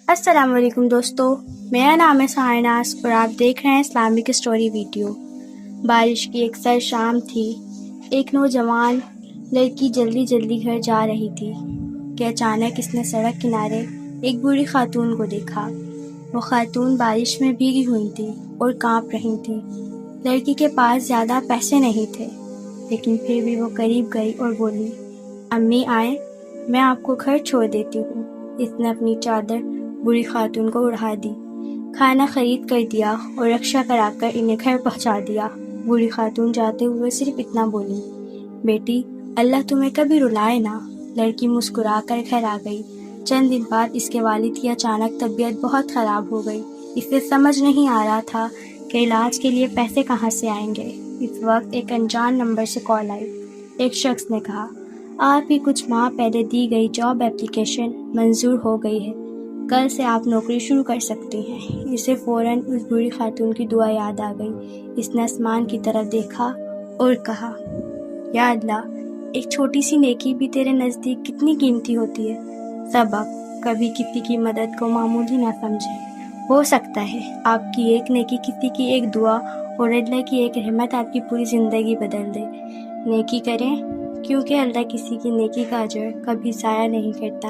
السلام علیکم دوستو، میرا نام ہے سائناس اور آپ دیکھ رہے ہیں اسلامک اسٹوری ویڈیو۔ بارش کی ایک سر شام تھی۔ ایک نوجوان لڑکی جلدی جلدی گھر جا رہی تھی کہ اچانک اس نے سڑک کنارے ایک بوڑھی خاتون کو دیکھا۔ وہ خاتون بارش میں بھیگی ہوئی تھی اور کانپ رہی تھی۔ لڑکی کے پاس زیادہ پیسے نہیں تھے، لیکن پھر بھی وہ قریب گئی اور بولی، امی آئیں، میں آپ کو گھر چھوڑ دیتی ہوں۔ اس نے اپنی چادر بوڑھی خاتون کو اڑا دی، کھانا خرید کر دیا اور رکشہ کرا کر انہیں گھر پہنچا دیا۔ بوڑھی خاتون جاتے ہوئے صرف اتنا بولی، بیٹی اللہ تمہیں کبھی رلائے نہ۔ لڑکی مسکرا کر گھر آ گئی۔ چند دن بعد اس کے والد کی اچانک طبیعت بہت خراب ہو گئی۔ اسے سمجھ نہیں آ رہا تھا کہ علاج کے لیے پیسے کہاں سے آئیں گے۔ اس وقت ایک انجان نمبر سے کال آئی۔ ایک شخص نے کہا، آپ کی کچھ ماہ پہلے دی گئی جاب اپلیکیشن منظور ہو گئی ہے، کل سے آپ نوکری شروع کر سکتی ہیں۔ اسے فوراً اس بوڑھی خاتون کی دعا یاد آ گئی۔ اس نے آسمان کی طرف دیکھا اور کہا، یا اللہ، ایک چھوٹی سی نیکی بھی تیرے نزدیک کتنی قیمتی ہوتی ہے۔ سبق: کبھی کسی کی مدد کو معمولی نہ سمجھیں۔ ہو سکتا ہے آپ کی ایک نیکی، کسی کی ایک دعا اور اللہ کی ایک رحمت آپ کی پوری زندگی بدل دے۔ نیکی کریں، کیونکہ اللہ کسی کی نیکی کا اجر کبھی ضائع نہیں کرتا۔